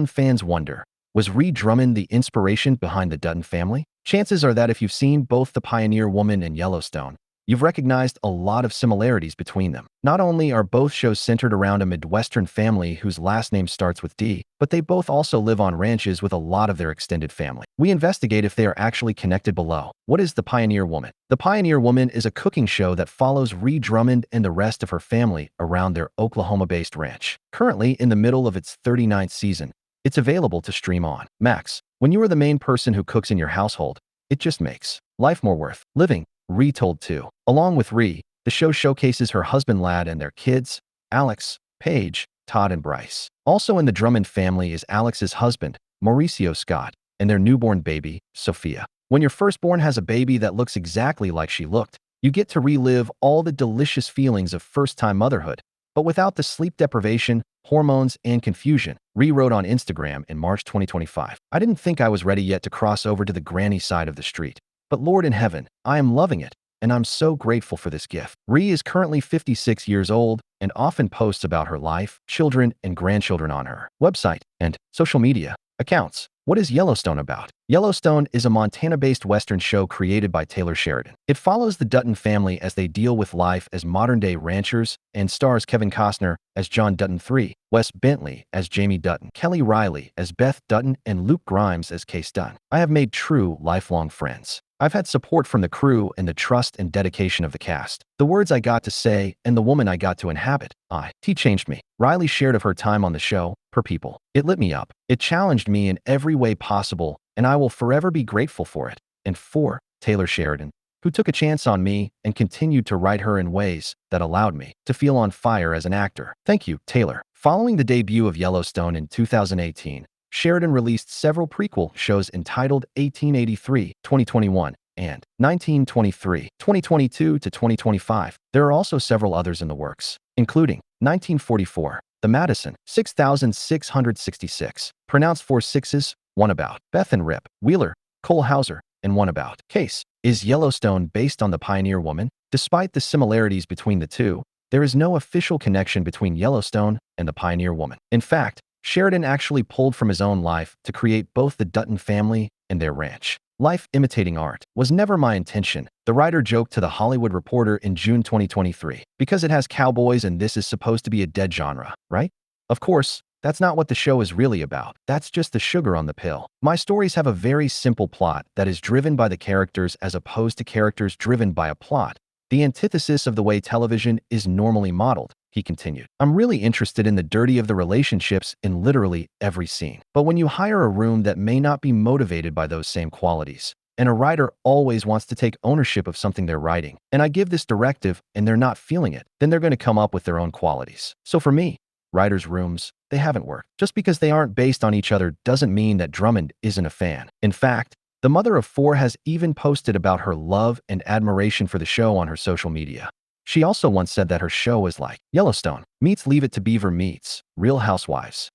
Fans wonder, was Ree Drummond the inspiration behind the Dutton family? Chances are that if you've seen both The Pioneer Woman and Yellowstone, you've recognized a lot of similarities between them. Not only are both shows centered around a Midwestern family whose last name starts with D, but they both also live on ranches with a lot of their extended family. We investigate if they are actually connected below. What is The Pioneer Woman? The Pioneer Woman is a cooking show that follows Ree Drummond and the rest of her family around their Oklahoma-based ranch. Currently in the middle of its 39th season, it's available to stream on Max. When you are the main person who cooks in your household, it just makes life more worth living, Ree told too. Along with Ree, the show showcases her husband Ladd and their kids, Alex, Paige, Todd, and Bryce. Also in the Drummond family is Alex's husband, Mauricio Scott, and their newborn baby, Sophia. When your firstborn has a baby that looks exactly like she looked, you get to relive all the delicious feelings of first-time motherhood, but without the sleep deprivation, hormones, and confusion, Ree wrote on Instagram in March 2025. I didn't think I was ready yet to cross over to the granny side of the street. But Lord in heaven, I am loving it, and I'm so grateful for this gift. Ree is currently 56 years old and often posts about her life, children, and grandchildren on her website and social media accounts. What is Yellowstone about? Yellowstone is a Montana-based Western show created by Taylor Sheridan. It follows the Dutton family as they deal with life as modern-day ranchers and stars Kevin Costner as John Dutton III, Wes Bentley as Jamie Dutton, Kelly Reilly as Beth Dutton, and Luke Grimes as Case Dutton. I have made true, lifelong friends. I've had support from the crew and the trust and dedication of the cast. The words I got to say and the woman I got to inhabit, T changed me. Reilly shared of her time on the show, per people. It lit me up. It challenged me in every way possible, and I will forever be grateful for it. And for Taylor Sheridan, who took a chance on me and continued to write her in ways that allowed me to feel on fire as an actor. Thank you, Taylor. Following the debut of Yellowstone in 2018, Sheridan released several prequel shows entitled 1883, 2021, and 1923, 2022 to 2025. There are also several others in the works, including 1944, The Madison, 6666, pronounced 4 sixes, One About, Beth and Rip, Wheeler, Cole Hauser, and One About. Case. Is Yellowstone based on The Pioneer Woman? Despite the similarities between the two, there is no official connection between Yellowstone and The Pioneer Woman. In fact, Sheridan actually pulled from his own life to create both the Dutton family and their ranch. Life imitating art was never my intention, the writer joked to The Hollywood Reporter in June 2023, because it has cowboys and this is supposed to be a dead genre, right? Of course, that's not what the show is really about. That's just the sugar on the pill. My stories have a very simple plot that is driven by the characters as opposed to characters driven by a plot, the antithesis of the way television is normally modeled, he continued. I'm really interested in the dirty of the relationships in literally every scene. But when you hire a room that may not be motivated by those same qualities, and a writer always wants to take ownership of something they're writing, and I give this directive and they're not feeling it, then they're going to come up with their own qualities. So for me, writers' rooms, they haven't worked. Just because they aren't based on each other doesn't mean that Drummond isn't a fan. In fact, the mother of 4 has even posted about her love and admiration for the show on her social media. She also once said that her show is like Yellowstone meets Leave It to Beaver meets Real Housewives.